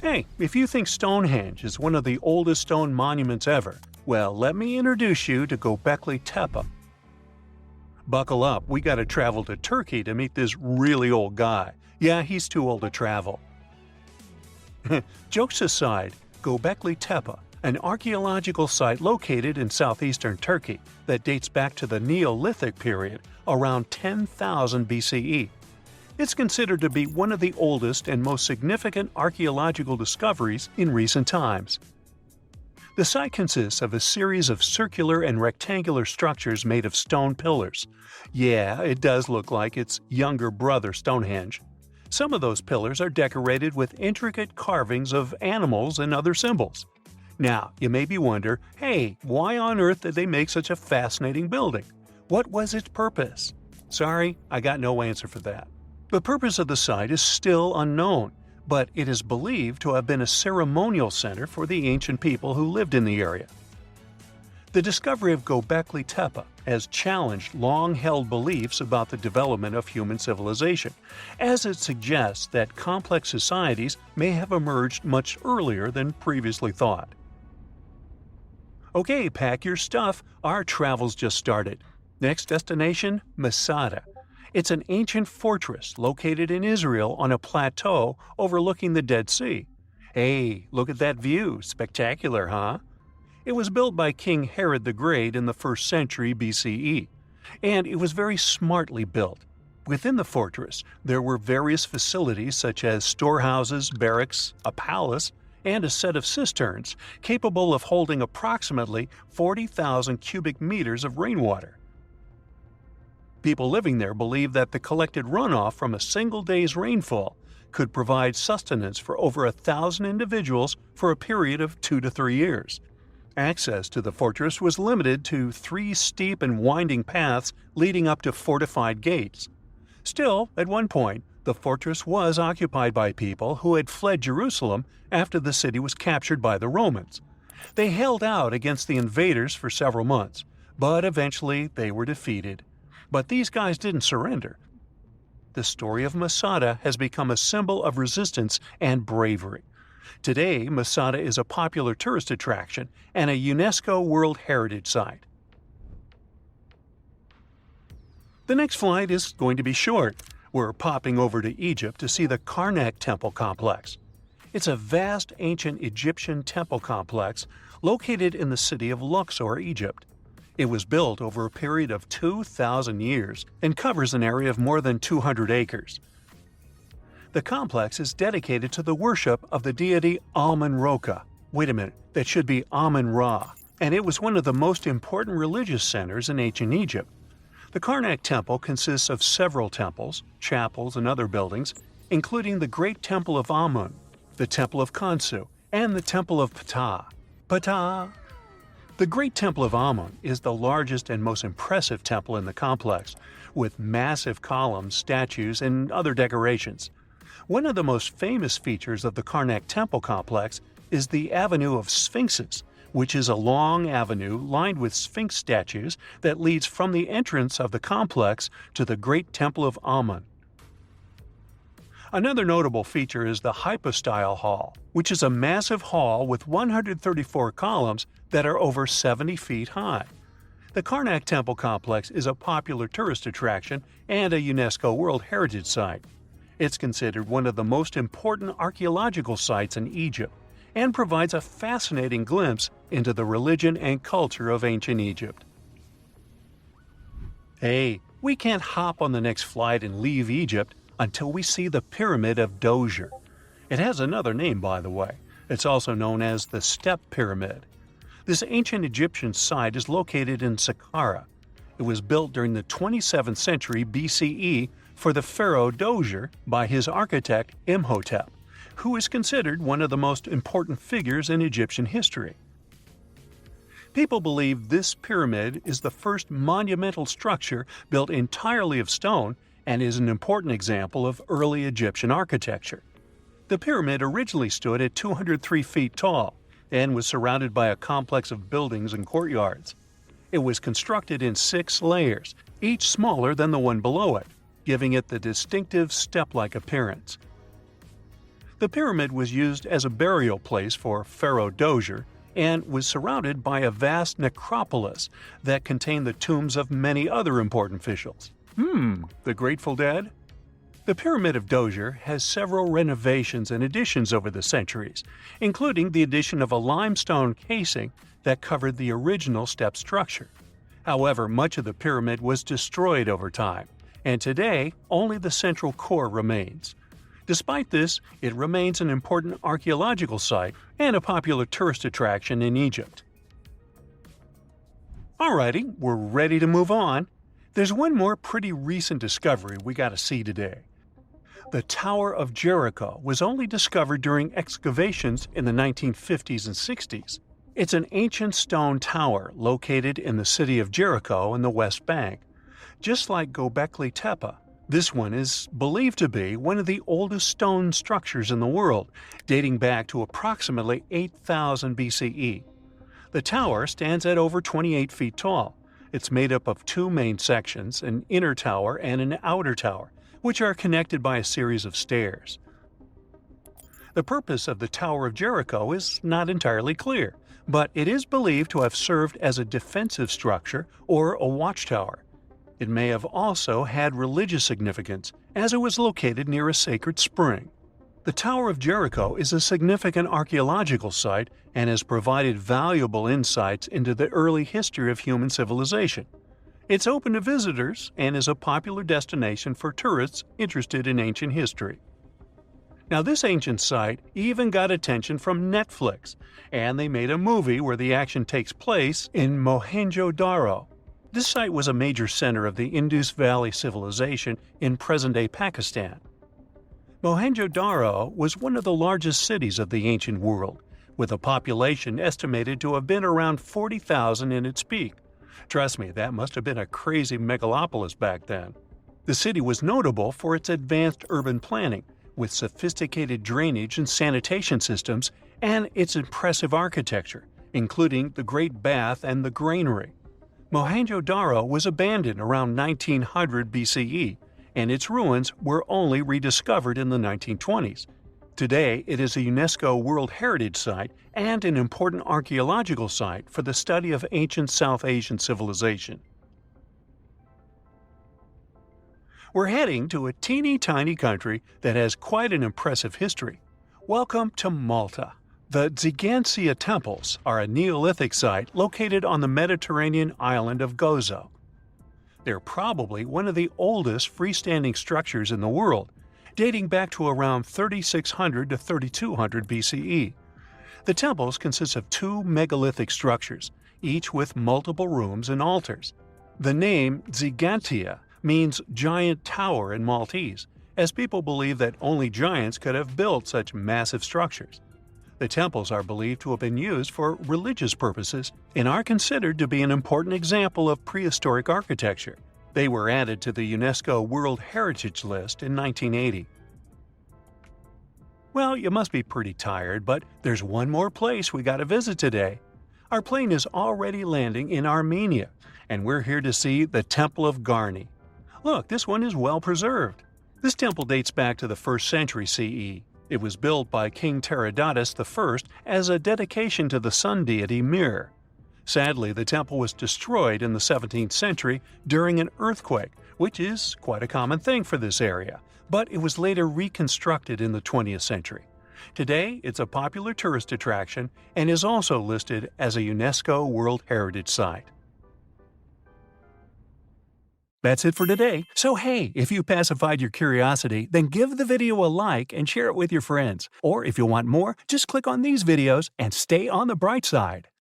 Hey, if you think Stonehenge is one of the oldest stone monuments ever, well, let me introduce you to Göbekli Tepe. Buckle up, we gotta travel to Turkey to meet this really old guy. Yeah, he's too old to travel. Jokes aside, Göbekli Tepe, an archaeological site located in southeastern Turkey that dates back to the Neolithic period around 10,000 BCE. It's considered to be one of the oldest and most significant archaeological discoveries in recent times. The site consists of a series of circular and rectangular structures made of stone pillars. Yeah, it does look like its younger brother Stonehenge. Some of those pillars are decorated with intricate carvings of animals and other symbols. Now, you may be wondering, hey, why on earth did they make such a fascinating building? What was its purpose? Sorry, I got no answer for that. The purpose of the site is still unknown, but it is believed to have been a ceremonial center for the ancient people who lived in the area. The discovery of Göbekli Tepe has challenged long-held beliefs about the development of human civilization, as it suggests that complex societies may have emerged much earlier than previously thought. Okay, pack your stuff, our travel's just started. Next destination, Masada. It's an ancient fortress located in Israel on a plateau overlooking the Dead Sea. Hey, look at that view, spectacular, huh? It was built by King Herod the Great in the 1st century BCE, and it was very smartly built. Within the fortress, there were various facilities such as storehouses, barracks, a palace, and a set of cisterns capable of holding approximately 40,000 cubic meters of rainwater. People living there believed that the collected runoff from a single day's rainfall could provide sustenance for over 1,000 individuals for a period of 2 to 3 years. Access to the fortress was limited to 3 steep and winding paths leading up to fortified gates. Still, at one point, the fortress was occupied by people who had fled Jerusalem after the city was captured by the Romans. They held out against the invaders for several months, but eventually they were defeated. But these guys didn't surrender. The story of Masada has become a symbol of resistance and bravery. Today, Masada is a popular tourist attraction and a UNESCO World Heritage Site. The next flight is going to be short. We're popping over to Egypt to see the Karnak Temple Complex. It's a vast ancient Egyptian temple complex located in the city of Luxor, Egypt. It was built over a period of 2,000 years and covers an area of more than 200 acres. The complex is dedicated to the worship of the deity Amun-Ra. Wait a minute, that should be Amun-Ra, and it was one of the most important religious centers in ancient Egypt. The Karnak Temple consists of several temples, chapels, and other buildings, including the Great Temple of Amun, the Temple of Khonsu, and the Temple of Ptah. Ptah! The Great Temple of Amun is the largest and most impressive temple in the complex, with massive columns, statues, and other decorations. One of the most famous features of the Karnak Temple complex is the Avenue of Sphinxes, which is a long avenue lined with Sphinx statues that leads from the entrance of the complex to the Great Temple of Amun. Another notable feature is the Hypostyle Hall, which is a massive hall with 134 columns that are over 70 feet high. The Karnak Temple Complex is a popular tourist attraction and a UNESCO World Heritage Site. It's considered one of the most important archaeological sites in Egypt and provides a fascinating glimpse into the religion and culture of ancient Egypt. Hey, we can't hop on the next flight and leave Egypt until we see the Pyramid of Djoser. It has another name, by the way. It's also known as the Step Pyramid. This ancient Egyptian site is located in Saqqara. It was built during the 27th century BCE for the pharaoh Djoser by his architect Imhotep, who is considered one of the most important figures in Egyptian history. People believe this pyramid is the first monumental structure built entirely of stone and is an important example of early Egyptian architecture. The pyramid originally stood at 203 feet tall and was surrounded by a complex of buildings and courtyards. It was constructed in 6 layers, each smaller than the one below it, giving it the distinctive step-like appearance. The pyramid was used as a burial place for Pharaoh Dozier and was surrounded by a vast necropolis that contained the tombs of many other important officials. The Grateful Dead? The Pyramid of Dozier has several renovations and additions over the centuries, including the addition of a limestone casing that covered the original step structure. However, much of the pyramid was destroyed over time, and today only the central core remains. Despite this, it remains an important archaeological site and a popular tourist attraction in Egypt. Alrighty, we're ready to move on. There's one more pretty recent discovery we gotta see today. The Tower of Jericho was only discovered during excavations in the 1950s and 60s. It's an ancient stone tower located in the city of Jericho in the West Bank. Just like Göbekli Tepe, this one is believed to be one of the oldest stone structures in the world, dating back to approximately 8000 BCE. The tower stands at over 28 feet tall. It's made up of two main sections, an inner tower and an outer tower, which are connected by a series of stairs. The purpose of the Tower of Jericho is not entirely clear, but it is believed to have served as a defensive structure or a watchtower. It may have also had religious significance, as it was located near a sacred spring. The Tower of Jericho is a significant archaeological site and has provided valuable insights into the early history of human civilization. It's open to visitors and is a popular destination for tourists interested in ancient history. Now, this ancient site even got attention from Netflix, and they made a movie where the action takes place in Mohenjo-Daro. This site was a major center of the Indus Valley civilization in present-day Pakistan. Mohenjo-Daro was one of the largest cities of the ancient world, with a population estimated to have been around 40,000 in its peak. Trust me, that must have been a crazy megalopolis back then. The city was notable for its advanced urban planning, with sophisticated drainage and sanitation systems, and its impressive architecture, including the Great Bath and the Granary. Mohenjo-Daro was abandoned around 1900 BCE, and its ruins were only rediscovered in the 1920s. Today, it is a UNESCO World Heritage Site and an important archaeological site for the study of ancient South Asian civilization. We're heading to a teeny-tiny country that has quite an impressive history. Welcome to Malta. The Xigantia Temples are a Neolithic site located on the Mediterranean island of Gozo. They're probably one of the oldest freestanding structures in the world, dating back to around 3600 to 3200 BCE. The temples consist of two megalithic structures, each with multiple rooms and altars. The name Xigantia means giant tower in Maltese, as people believe that only giants could have built such massive structures. The temples are believed to have been used for religious purposes and are considered to be an important example of prehistoric architecture. They were added to the UNESCO World Heritage List in 1980. Well, you must be pretty tired, but there's one more place we gotta visit today. Our plane is already landing in Armenia, and we're here to see the Temple of Garni. Look, this one is well preserved. This temple dates back to the 1st century CE. It was built by King Tiridates I as a dedication to the sun deity Mir. Sadly, the temple was destroyed in the 17th century during an earthquake, which is quite a common thing for this area, but it was later reconstructed in the 20th century. Today, it's a popular tourist attraction and is also listed as a UNESCO World Heritage Site. That's it for today. So hey, if you pacified your curiosity, then give the video a like and share it with your friends. Or if you want more, just click on these videos and stay on the bright side.